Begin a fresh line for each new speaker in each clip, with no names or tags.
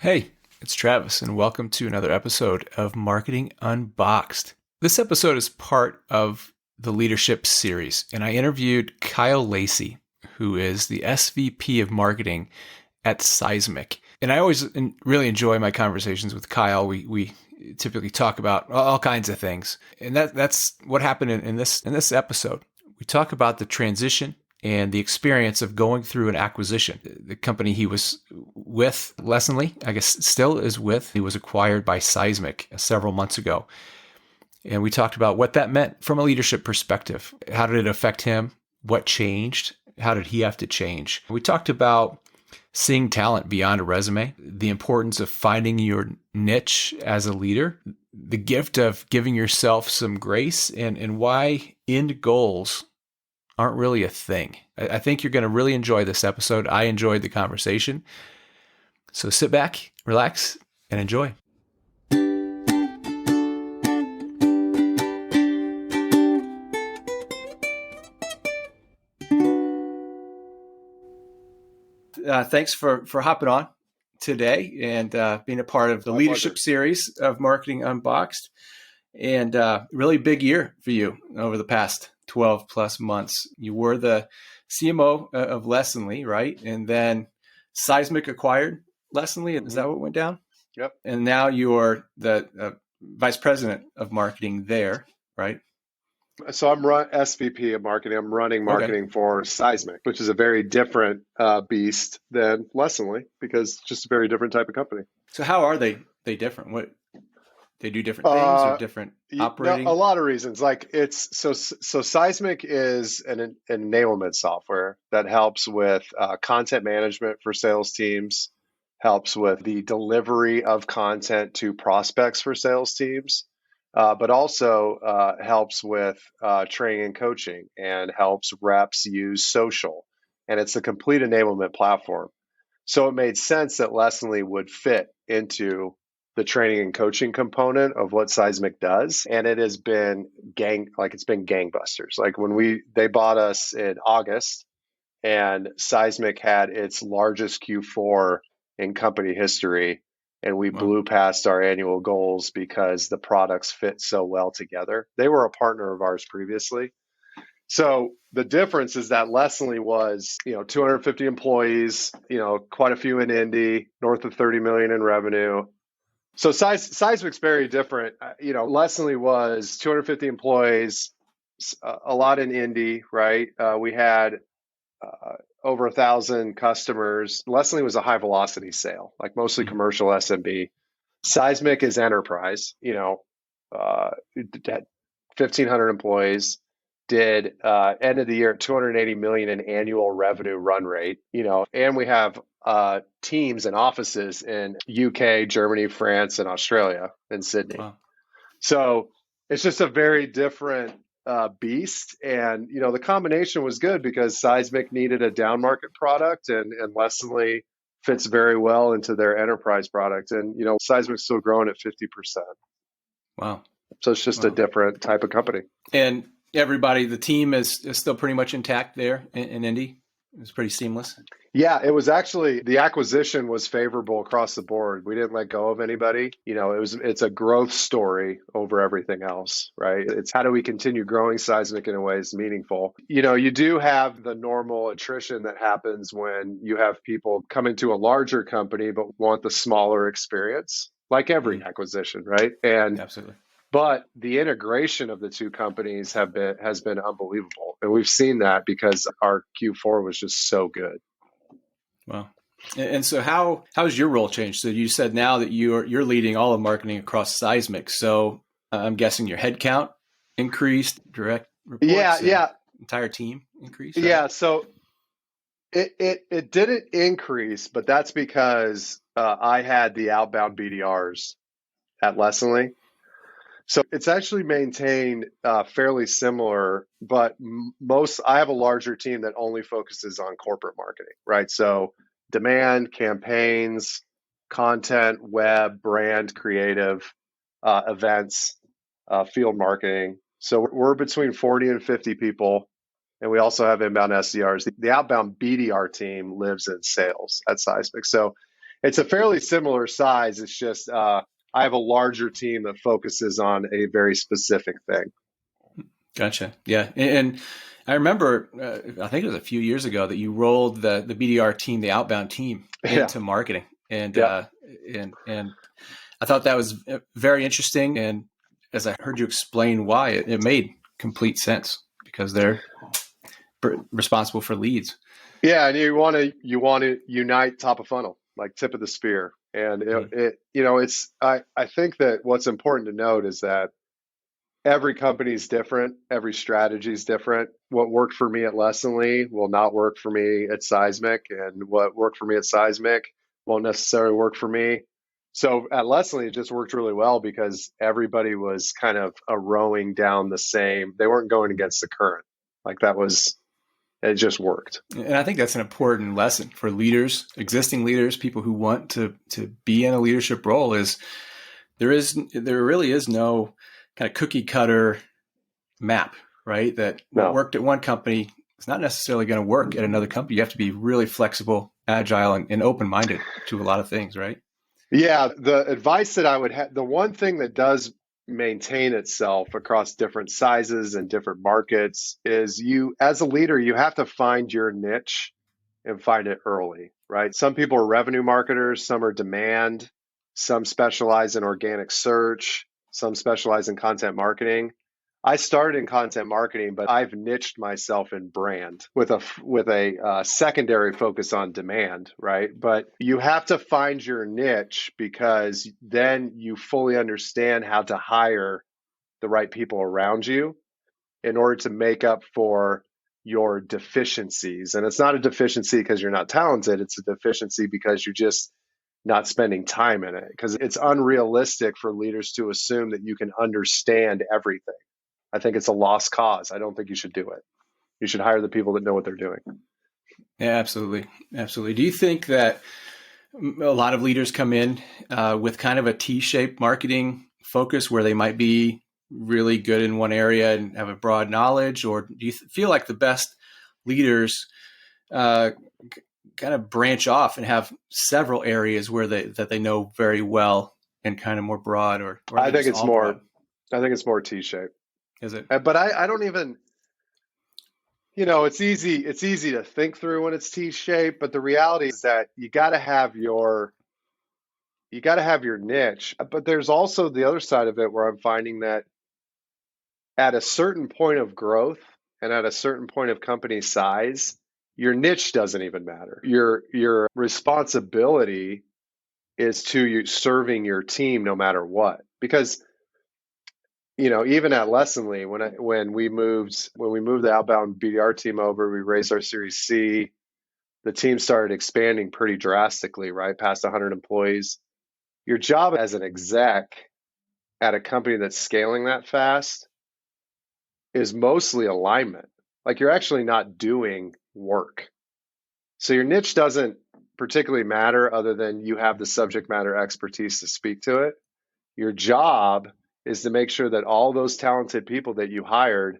Hey, it's Travis, and welcome to another episode of Marketing Unboxed. This episode is part of the leadership series, and I interviewed Kyle Lacy, who is the SVP of marketing at Seismic. And I always really enjoy my conversations with Kyle. We typically talk about all kinds of things, and that's what happened in this episode. We talk about the transition and the experience of going through an acquisition. The company he was with, Lessonly, I guess still is with, he was acquired by Seismic several months ago. And we talked about what that meant from a leadership perspective. How did it affect him? What changed? How did he have to change? We talked about seeing talent beyond a resume, the importance of finding your niche as a leader, the gift of giving yourself some grace, and why end goals aren't really a thing. I think you're going to really enjoy this episode. I enjoyed the conversation. So sit back, relax, and enjoy. Thanks for hopping on today and being a part of the leadership series of Marketing Unboxed. And really big year for you over the past 12 plus months. You were the CMO of Lessonly, right? And then Seismic acquired Lessonly. Is that what went down?
Yep.
And now you're the vice president of marketing there, right?
So I'm SVP of marketing. I'm running marketing for Seismic, which is a very different beast than Lessonly because it's just a very different type of company.
So how are they different? What they do different things or different operating?
A lot of reasons. Like so Seismic is an enablement software that helps with content management for sales teams, helps with the delivery of content to prospects for sales teams, but also helps with training and coaching and helps reps use social. And it's a complete enablement platform. So it made sense that Lessonly would fit into the training and coaching component of what Seismic does. And it has been it's been gangbusters. Like they bought us in August and Seismic had its largest Q4 in company history. And we blew past our annual goals because the products fit so well together. They were a partner of ours previously. So the difference is that Lessonly was, 250 employees, quite a few in Indy, north of 30 million in revenue. So Seismic's very different. Lessonly was 250 employees, a lot in Indy, right? We had over 1,000 customers. Lessonly was a high velocity sale, like mostly commercial SMB. Seismic is enterprise, 1,500 employees, did end of the year at 280 million in annual revenue run rate, and we have teams and offices in UK, Germany, France, and Australia, and Sydney. Wow. So it's just a very different beast. And, the combination was good because Seismic needed a down market product and Lessonly fits very well into their enterprise product. And, Seismic's still growing at 50%.
Wow.
So it's just a different type of company.
And the team is still pretty much intact there in Indy. It was pretty seamless.
Yeah, it was actually, the acquisition was favorable across the board. We didn't let go of anybody. It's a growth story over everything else, right? It's how do we continue growing Seismic in a way that's meaningful? You do have the normal attrition that happens when you have people come into a larger company but want the smaller experience, like every acquisition, right? And
absolutely.
But the integration of the two companies has been unbelievable. And we've seen that because our Q4 was just so good.
Wow. And so how's your role changed? So you said now that you're leading all of marketing across Seismic. So I'm guessing your headcount increased, direct reports, entire team increased. Right?
Yeah. So it didn't increase, but that's because I had the outbound BDRs at Lessonly. So it's actually maintained fairly similar, but I have a larger team that only focuses on corporate marketing, right? So demand, campaigns, content, web, brand, creative, events, field marketing. So we're between 40 and 50 people. And we also have inbound SDRs. The outbound BDR team lives in sales at Seismic. So It's a fairly similar size. It's just I have a larger team that focuses on a very specific thing.
Gotcha. Yeah. And I remember, I think it was a few years ago that you rolled the BDR team, the outbound team,
Yeah.
into marketing. And,
Yeah.
and I thought that was very interesting. And as I heard you explain why, it made complete sense because they're responsible for leads.
Yeah, and you want to unite top of funnel, like tip of the spear. And I think that what's important to note is that every company is different, every strategy is different. What worked for me at Lessonly will not work for me at Seismic, and what worked for me at Seismic won't necessarily work for me. So at Lessonly, it just worked really well because everybody was kind of rowing down the same. They weren't going against the current. Like that was it just worked.
And I think that's an important lesson for leaders, existing leaders, people who want to be in a leadership role is there really is no kind of cookie cutter map, right? That what worked at one company is not necessarily going to work at another company. You have to be really flexible, agile, and open-minded to a lot of things, right?
Yeah, the advice that I would have, the one thing that does maintain itself across different sizes and different markets is you, as a leader, you have to find your niche and find it early, right? Some people are revenue marketers, some are demand, some specialize in organic search, some specialize in content marketing. I started in content marketing, but I've niched myself in brand with a secondary focus on demand, right? But you have to find your niche because then you fully understand how to hire the right people around you in order to make up for your deficiencies. And it's not a deficiency because you're not talented, it's a deficiency because you're just not spending time in it. Because it's unrealistic for leaders to assume that you can understand everything. I think it's a lost cause. I don't think you should do it. You should hire the people that know what they're doing.
Yeah, absolutely. Absolutely. Do you think that a lot of leaders come in with kind of a T-shaped marketing focus where they might be really good in one area and have a broad knowledge? Or do you feel like the best leaders kind of branch off and have several areas where they know very well and kind of more broad? Or
I think it's more
broad?
I think it's more T-shaped.
Is it?
But I don't even, it's easy to think through when it's T-shaped, but the reality is that you got to have your niche. But there's also the other side of it where I'm finding that at a certain point of growth and at a certain point of company size, your niche doesn't even matter. Your responsibility is to you serving your team no matter what. Because even at Lessonly, when we moved the outbound BDR team over, we raised our Series C. The team started expanding pretty drastically, right past 100 employees. Your job as an exec at a company that's scaling that fast is mostly alignment. Like you're actually not doing work. So your niche doesn't particularly matter other than you have the subject matter expertise to speak to it. Your job is to make sure that all those talented people that you hired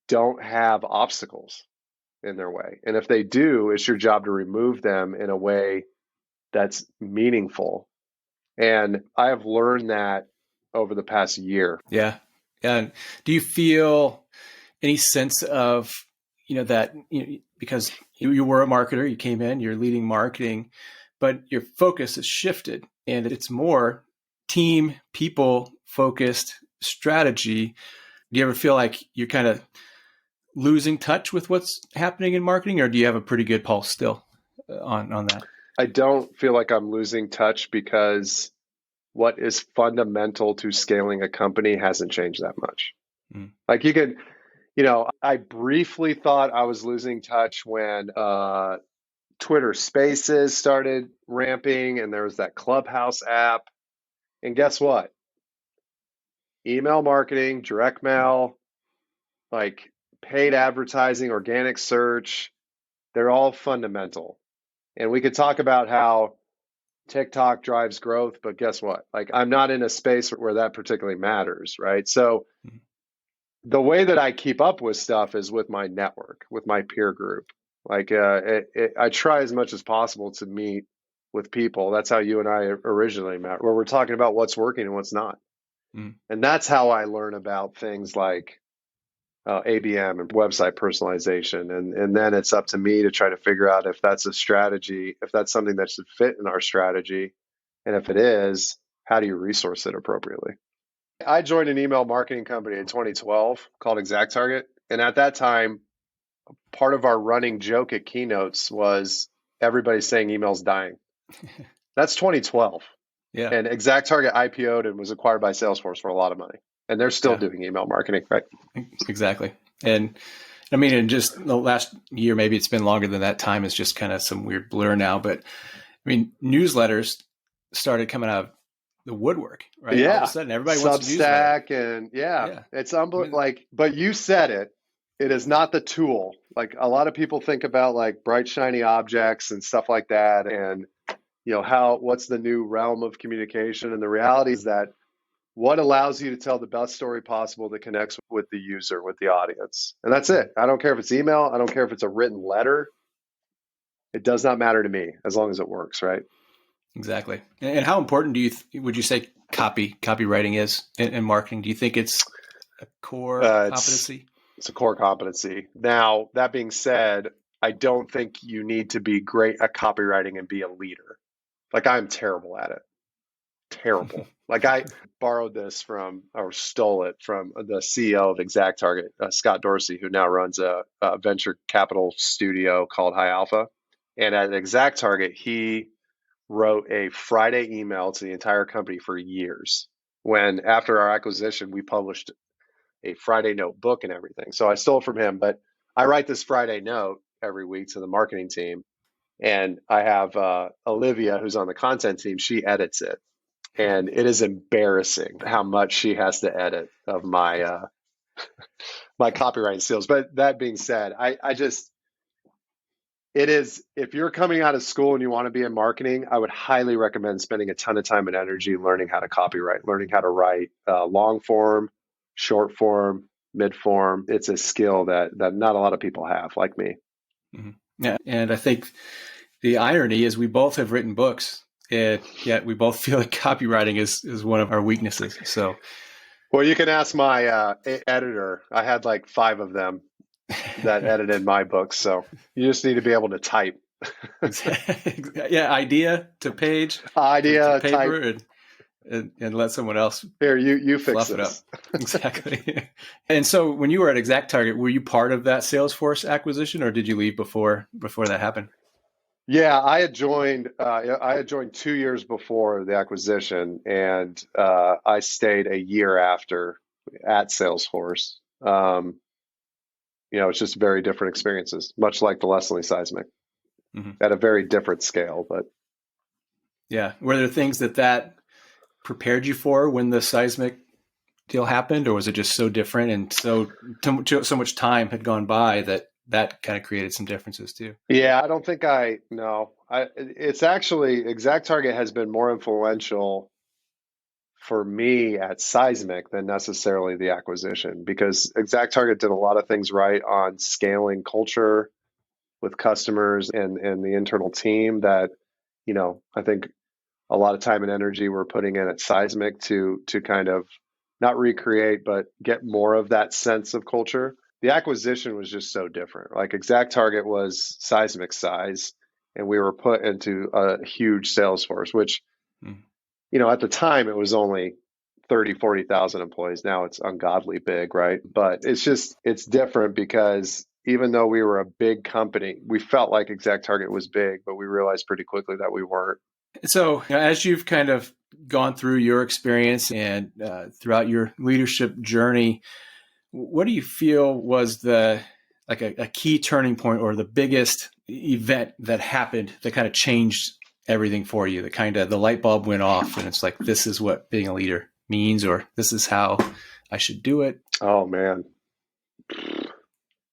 don't have obstacles in their way. And if they do, it's your job to remove them in a way that's meaningful. And I have learned that over the past year.
Yeah. And do you feel any sense of, that, because you were a marketer, you came in, you're leading marketing, but your focus has shifted and it's more team, people focused strategy. Do you ever feel like you're kind of losing touch with what's happening in marketing, or do you have a pretty good pulse still on that?
I don't feel like I'm losing touch because what is fundamental to scaling a company hasn't changed that much. Like you could, I briefly thought I was losing touch when Twitter Spaces started ramping and there was that Clubhouse app. And guess what? Email marketing, direct mail, like paid advertising, organic search, they're all fundamental. And we could talk about how TikTok drives growth, but guess what? Like I'm not in a space where that particularly matters, right? So the way that I keep up with stuff is with my network, with my peer group. Like I try as much as possible to meet with people. That's how you and I originally met, where we're talking about what's working and what's not.
Mm.
And that's how I learn about things like ABM and website personalization. And then it's up to me to try to figure out if that's a strategy, if that's something that should fit in our strategy. And if it is, how do you resource it appropriately? I joined an email marketing company in 2012 called ExactTarget. And at that time, part of our running joke at keynotes was everybody saying email's dying. That's 2012.
Yeah.
And ExactTarget IPO'd and was acquired by Salesforce for a lot of money. And they're still
Yeah.
doing email marketing, right?
Exactly. And I mean, in just the last year, maybe it's been longer than that. Time is just kind of some weird blur now. But I mean, newsletters started coming out of the woodwork, right? All of a
Yeah.
sudden, everybody wants a newsletter.
Substack and yeah,
Yeah.
it's
I mean,
like, but you said it. It is not the tool. Like a lot of people think about like bright, shiny objects and stuff like that. And, what's the new realm of communication? And the reality is that what allows you to tell the best story possible that connects with the user, with the audience. And that's it. I don't care if it's email. I don't care if it's a written letter. It does not matter to me as long as it works, right?
exactly. And how important would you say copywriting is in marketing? Do you think it's a core
It's
competency?
it's a core competency. Now, that being said, I don't think you need to be great at copywriting and be a leader. Like I'm terrible at it. Terrible. Like I borrowed this from or stole it from the CEO of ExactTarget, Scott Dorsey, who now runs a venture capital studio called High Alpha. And at ExactTarget, he wrote a Friday email to the entire company for years. When after our acquisition, we published a Friday note book and everything. So I stole it from him, but I write this Friday note every week to the marketing team. And I have Olivia, who's on the content team, she edits it. And it is embarrassing how much she has to edit of my my copywriting skills. But that being said, I just it is if you're coming out of school and you want to be in marketing, I would highly recommend spending a ton of time and energy learning how to copyright, learning how to write long form, short form, mid form. It's a skill that not a lot of people have, like me.
Mm-hmm. Yeah, and I think the irony is we both have written books, and yet we both feel like copywriting is one of our weaknesses. So,
well, you can ask my editor. I had like 5 of them that edited my books. So you just need to be able to type.
yeah, idea to page to
Idea,
paper,
type.
and let someone else
Here, you fix
fluff it up.
this.
Exactly. And so, when you were at ExactTarget, were you part of that Salesforce acquisition, or did you leave before that happened?
Yeah, I had joined. I had joined 2 years before the acquisition, and I stayed a year after at Salesforce. It's just very different experiences, much like the Leslie Seismic, at a very different scale. But
yeah, were there things that prepared you for when the Seismic deal happened, or was it just so different and so much time had gone by that kind of created some differences too?
yeah, I don't think I no. It's actually ExactTarget has been more influential for me at Seismic than necessarily the acquisition because ExactTarget did a lot of things right on scaling culture with customers and the internal team that, I think a lot of time and energy we're putting in at Seismic to kind of not recreate, but get more of that sense of culture. The acquisition was just so different. Like ExactTarget was Seismic size, and we were put into a huge sales force, which, at the time it was only 30, 40,000 employees. Now it's ungodly big, right? But it's different because even though we were a big company, we felt like ExactTarget was big, but we realized pretty quickly that we weren't.
So, as you've kind of gone through your experience and throughout your leadership journey, what do you feel was a key turning point or the biggest event that happened that kind of changed everything for you? That kind of the light bulb went off, and it's like, this is what being a leader means, or this is how I should do it.
Oh man,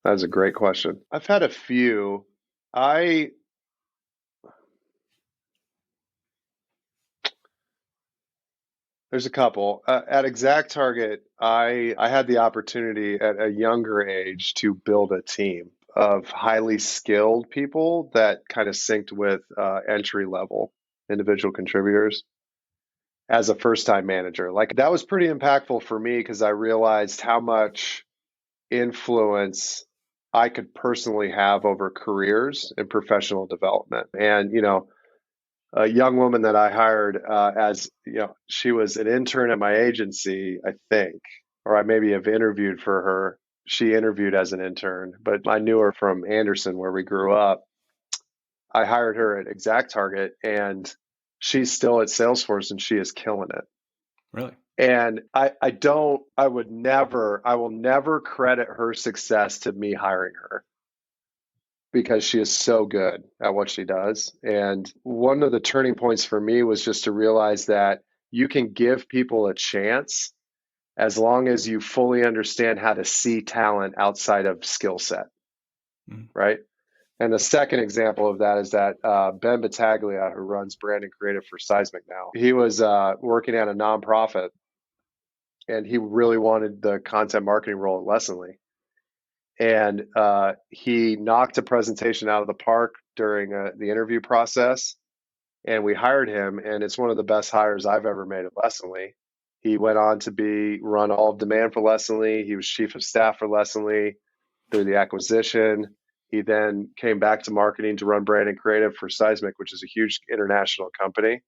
that's a great question. I've had a few. There's a couple. At ExactTarget, I had the opportunity at a younger age to build a team of highly skilled people that kind of synced with entry level. individual contributors as a first-time manager. Like that was pretty impactful for me because I realized how much influence I could personally have over careers and professional development. And, a young woman that I hired she was an intern at my agency, I think, or I maybe have interviewed for her. She interviewed as an intern, but I knew her from Anderson, where we grew up. I hired her at ExactTarget, and she's still at Salesforce, and she is killing it.
Really?
And I will never credit her success to me hiring her because she is so good at what she does. And one of the turning points for me was just to realize that you can give people a chance as long as you fully understand how to see talent outside of skill set, right? And the second example of that is that Ben Battaglia, who runs brand and creative for Seismic now, he was working at a nonprofit, and he really wanted the content marketing role at Lessonly. And he knocked a presentation out of the park during the interview process, and we hired him. And it's one of the best hires I've ever made at Lessonly. He went on to run all of demand for Lessonly. He was chief of staff for Lessonly through the acquisition. He then came back to marketing to run brand and creative for Seismic, which is a huge international company.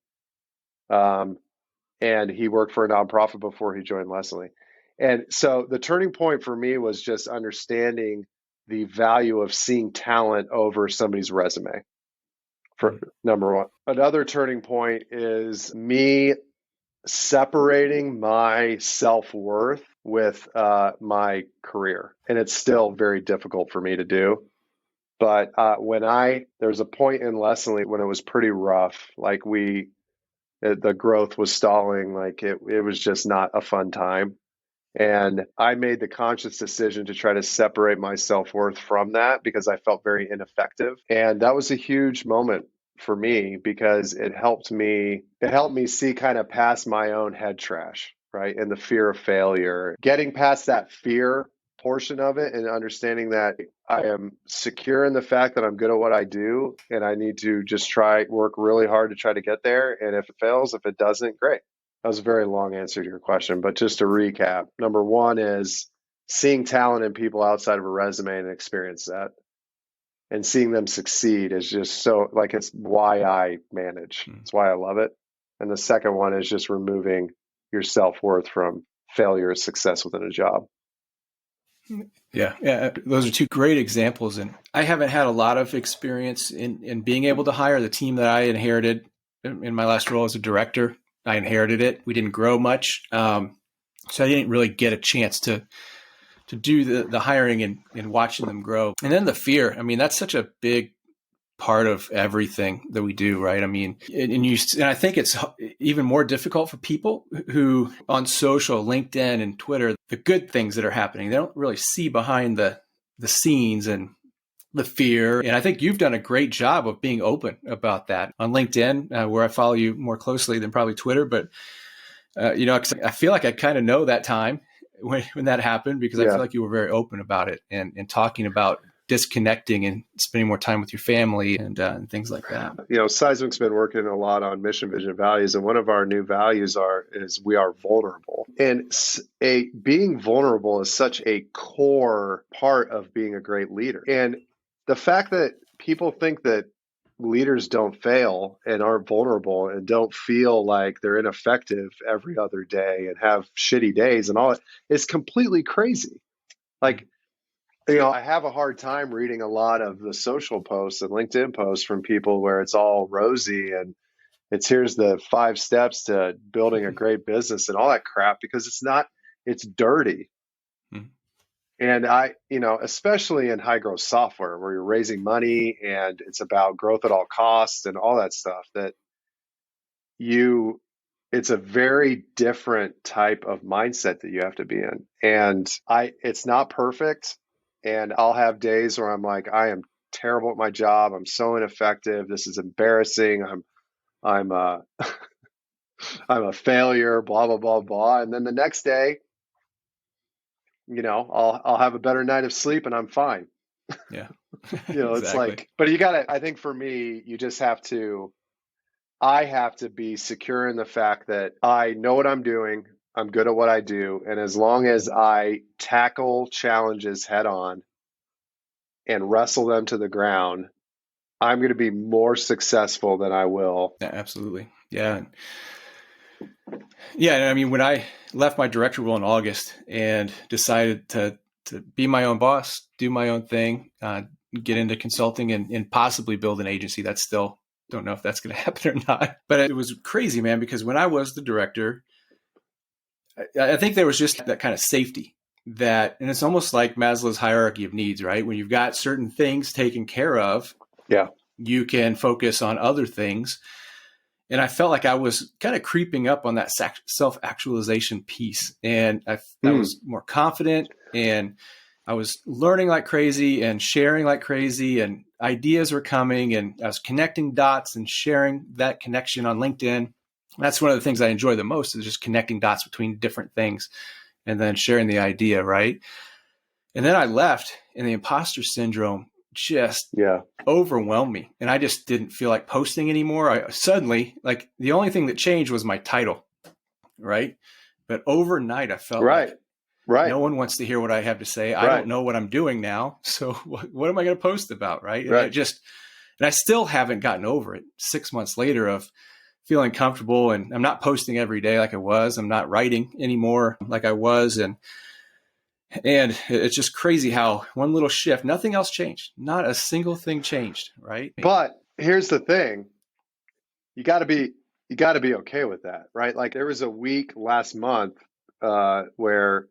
And he worked for a nonprofit before he joined Lessonly. And so the turning point for me was just understanding the value of seeing talent over somebody's resume, for number one. Another turning point is me separating my self-worth with my career. And it's still very difficult for me to do. But there was a point in Lessonly when it was pretty rough, like the growth was stalling, like it was just not a fun time. And I made the conscious decision to try to separate my self-worth from that because I felt very ineffective. And that was a huge moment for me because it helped me see kind of past my own head trash, right? And the fear of failure, getting past that fear portion of it and understanding that I am secure in the fact that I'm good at what I do and I need to just work really hard to try to get there. And if it fails, if it doesn't, great. That was a very long answer to your question, but just to recap, number one is seeing talent in people outside of a resume and experience that. And seeing them succeed is just so, like, it's why I manage. It's why I love it. And the second one is just removing your self-worth from failure or success within a job.
Yeah. Those are two great examples. And I haven't had a lot of experience in being able to hire. The team that I inherited in my last role as a director, I inherited it. We didn't grow much. So I didn't really get a chance to do the hiring and watching them grow. And then the fear, I mean, that's such a big part of everything that we do, right? I mean, and I think it's even more difficult for people who on social, LinkedIn and Twitter, the good things that are happening, they don't really see behind the scenes and the fear. And I think you've done a great job of being open about that on LinkedIn, where I follow you more closely than probably Twitter. But, 'cause I feel like I kind of know that time when that happened, because I feel like you were very open about it and talking about disconnecting and spending more time with your family and things like that.
Seismic's been working a lot on mission, vision, values, and one of our new values is we are vulnerable. And being vulnerable is such a core part of being a great leader. And the fact that people think that leaders don't fail and aren't vulnerable and don't feel like they're ineffective every other day and have shitty days and all that is completely crazy. Like, I have a hard time reading a lot of the social posts and LinkedIn posts from people where it's all rosy and here's the 5 steps to building a great business and all that crap, because it's dirty. And especially in high growth software where you're raising money and it's about growth at all costs and all that stuff, it's a very different type of mindset that you have to be in. And it's not perfect. And I'll have days where I'm like, I am terrible at my job. I'm so ineffective. This is embarrassing. I'm I'm a failure, blah, blah, blah, blah. And then the next day, I'll have a better night of sleep and I'm fine.
Yeah.
It's like, but I think for me, you just have to, I have to be secure in the fact that I know what I'm doing. I'm good at what I do. And as long as I tackle challenges head on and wrestle them to the ground, I'm going to be more successful than I will.
Yeah, absolutely. Yeah. Yeah. And I mean, when I left my director role in August and decided to be my own boss, do my own thing, get into consulting and possibly build an agency, that's still, don't know if that's going to happen or not. But it was crazy, man, because when I was the director, I think there was just that kind of safety that, and it's almost like Maslow's hierarchy of needs, right? When you've got certain things taken care of,
Yeah.
you can focus on other things. And I felt like I was kind of creeping up on that self-actualization piece. And I was more confident, and I was learning like crazy and sharing like crazy, and ideas were coming, and I was connecting dots and sharing that connection on LinkedIn. That's one of the things I enjoy the most, is just connecting dots between different things and then sharing the idea, right? And then I left, and the imposter syndrome just overwhelmed me. And I just didn't feel like posting anymore. I suddenly, like, the only thing that changed was my title, right? But overnight, I felt like no one wants to hear what I have to say. I don't know what I'm doing now. So what am I going to post about, right? And and I still haven't gotten over it 6 months later of feeling comfortable, and I'm not posting every day like I was. I'm not writing anymore like I was. And it's just crazy how one little shift, nothing else changed. Not a single thing changed, right?
But here's the thing. You got to be okay with that, right? Like, there was a week last month where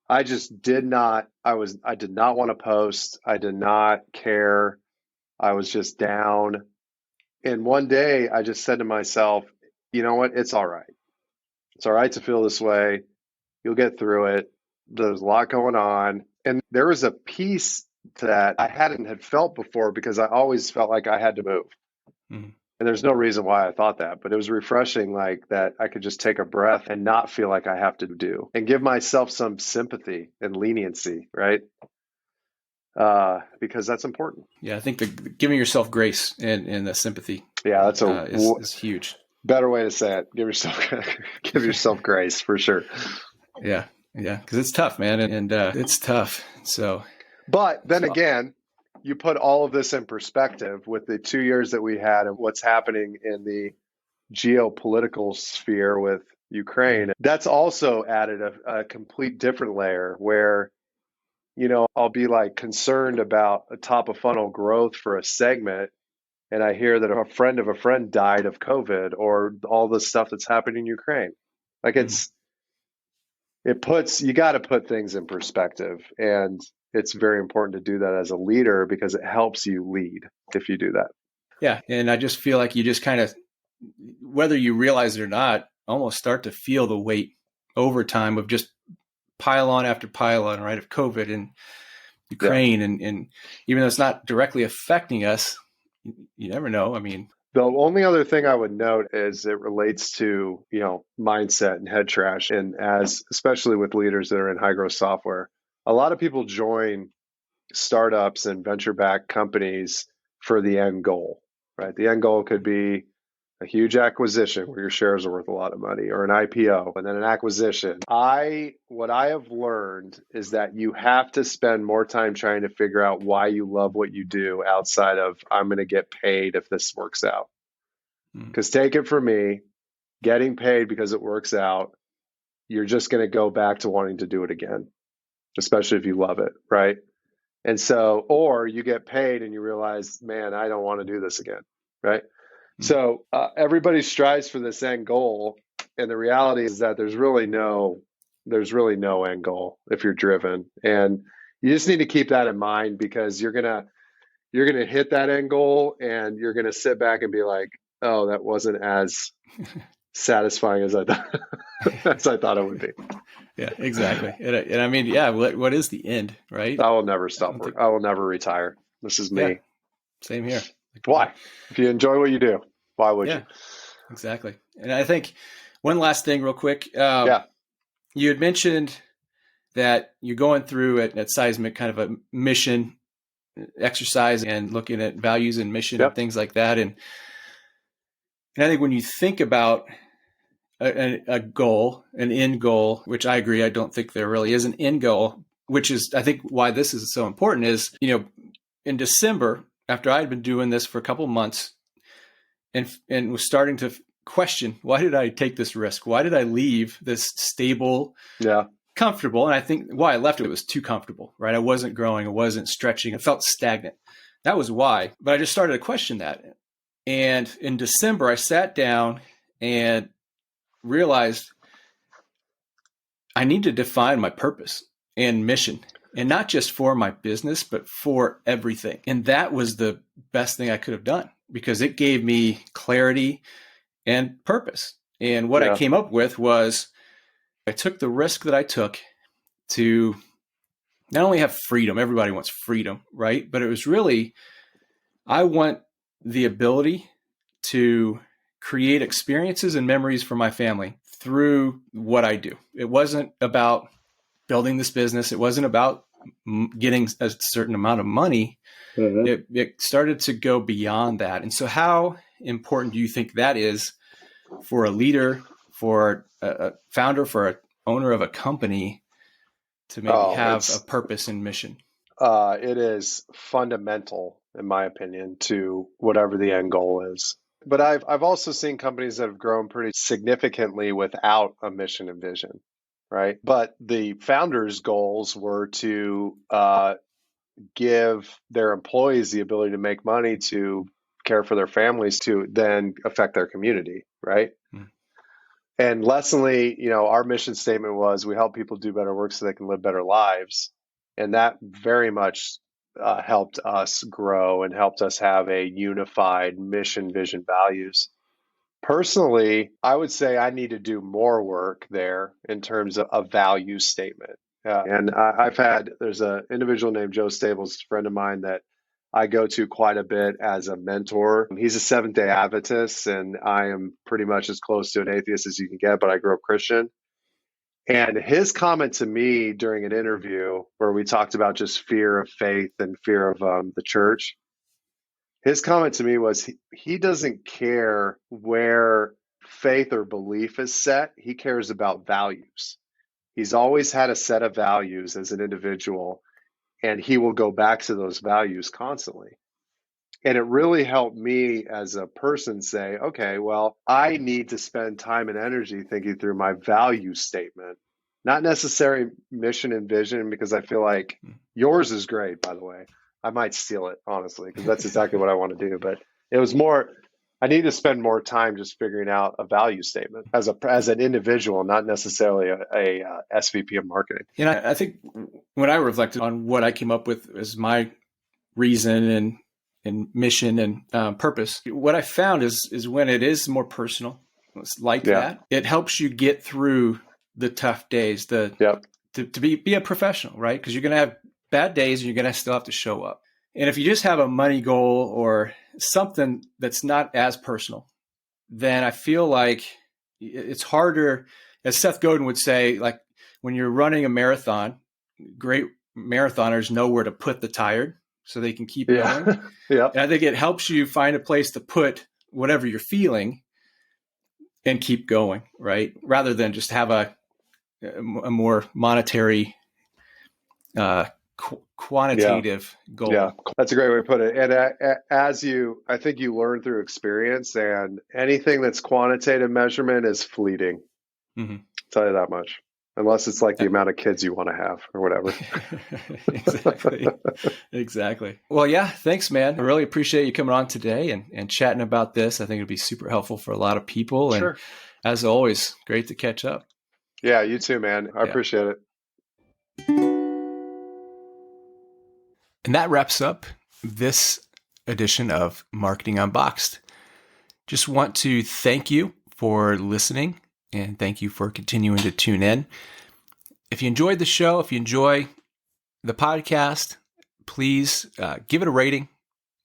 I just did not want to post. I did not care. I was just down. And one day I just said to myself, you know what? It's all right. It's all right to feel this way. You'll get through it. There's a lot going on. And there was a piece to that I had felt before, because I always felt like I had to move. Mm-hmm. And there's no reason why I thought that, but it was refreshing, like, that I could just take a breath and not feel like I have to do, and give myself some sympathy and leniency, right? Because that's important.
Yeah, I think giving yourself grace and the sympathy.
Yeah, that's
is huge.
Better way to say it. Give yourself grace, for sure.
Yeah, because it's tough, man, and it's tough. So,
but then again, you put all of this in perspective with the 2 years that we had and what's happening in the geopolitical sphere with Ukraine. That's also added a complete different layer where, I'll be like concerned about a top of funnel growth for a segment, and I hear that a friend of a friend died of COVID, or all the stuff that's happening in Ukraine. Like, you got to put things in perspective, and it's very important to do that as a leader, because it helps you lead if you do that.
Yeah. And I just feel like you just kind of, whether you realize it or not, almost start to feel the weight over time of just pile on after pile on, right, of COVID and Ukraine. And even though it's not directly affecting us, you never know. I mean,
the only other thing I would note is it relates to, mindset and head trash. And especially with leaders that are in high growth software, a lot of people join startups and venture-backed companies for the end goal, right? The end goal could be a huge acquisition where your shares are worth a lot of money, or an IPO and then an acquisition. What I have learned is that you have to spend more time trying to figure out why you love what you do, outside of, I'm going to get paid if this works out. Because take it from me, getting paid because it works out, you're just going to go back to wanting to do it again, especially if you love it, right? And so, or you get paid and you realize, man, I don't want to do this again, right? So everybody strives for this end goal, and the reality is that there's really no end goal if you're driven, and you just need to keep that in mind, because you're gonna hit that end goal, and you're gonna sit back and be like, oh, that wasn't as satisfying as I thought it would be.
Yeah, exactly. And I mean, yeah, what is the end, right?
I will never stop work. I will never retire. This is me.
Yeah, same here.
Why? If you enjoy what you do, why would you?
Exactly. And I think one last thing real quick. You had mentioned that you're going through at Seismic kind of a mission exercise and looking at values and mission and things like that. And And I think when you think about a goal, an end goal, which I agree, I don't think there really is an end goal, which is, I think, why this is so important is, in December, after I had been doing this for a couple of months and was starting to question, why did I take this risk? Why did I leave this stable, comfortable? And I think why I left it was too comfortable, right? I wasn't growing. I wasn't stretching. I felt stagnant. That was why. But I just started to question that. And in December, I sat down and realized I need to define my purpose and mission, and not just for my business, but for everything. And that was the best thing I could have done because it gave me clarity and purpose. And what I came up with was I took the risk that I took to not only have freedom, everybody wants freedom, right? But it was really, I want the ability to create experiences and memories for my family through what I do. It wasn't about building this business. It wasn't about getting a certain amount of money. Mm-hmm. It started to go beyond that. And so how important do you think that is for a leader, for a founder, for an owner of a company to maybe have a purpose and mission?
It is fundamental, in my opinion, to whatever the end goal is. But I've also seen companies that have grown pretty significantly without a mission and vision, right? But the founders' goals were to give their employees the ability to make money, to care for their families, to then affect their community, right? Mm. And Lessonly, our mission statement was we help people do better work so they can live better lives. And that very much helped us grow and helped us have a unified mission, vision, values. Personally, I would say I need to do more work there in terms of a value statement. And there's an individual named Joe Stables, a friend of mine that I go to quite a bit as a mentor. He's a Seventh-day Adventist, and I am pretty much as close to an atheist as you can get, but I grew up Christian. And his comment to me during an interview where we talked about just fear of faith and fear of the church, his comment to me was he doesn't care where faith or belief is set. He cares about values. He's always had a set of values as an individual, and he will go back to those values constantly. And it really helped me as a person say, okay, well, I need to spend time and energy thinking through my value statement, not necessarily mission and vision, because I feel like yours is great, by the way. I might steal it, honestly, because that's exactly what I want to do. But it was more, I need to spend more time just figuring out a value statement as an individual, not necessarily a SVP of marketing.
I think when I reflected on what I came up with as my reason and mission and purpose, what I found is when it is more personal, it's like that, it helps you get through the tough days, to be a professional, right? Because you're going to have bad days and you're going to still have to show up. And if you just have a money goal or something that's not as personal, then I feel like it's harder, as Seth Godin would say, like when you're running a marathon, great marathoners know where to put the tire so they can keep going. And I think it helps you find a place to put whatever you're feeling and keep going, right? Rather than just have a more monetary, quantitative goal.
Yeah, that's a great way to put it. And I think you learn through experience, and anything that's quantitative measurement is fleeting. Mm-hmm. I'll tell you that much. Unless it's like the amount of kids you want to have or whatever.
Exactly. Well, yeah, thanks, man. I really appreciate you coming on today and chatting about this. I think it'd be super helpful for a lot of people. Sure. And as always, great to catch up.
Yeah, you too, man. I appreciate it.
And that wraps up this edition of Marketing Unboxed. Just want to thank you for listening. And thank you for continuing to tune in. If you enjoyed the show, if you enjoy the podcast, please give it a rating,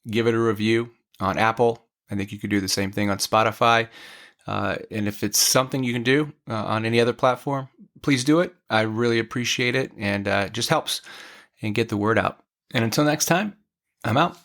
give it a review on Apple. I think you could do the same thing on Spotify. And if it's something you can do on any other platform, please do it. I really appreciate it. And it just helps and get the word out. And until next time, I'm out.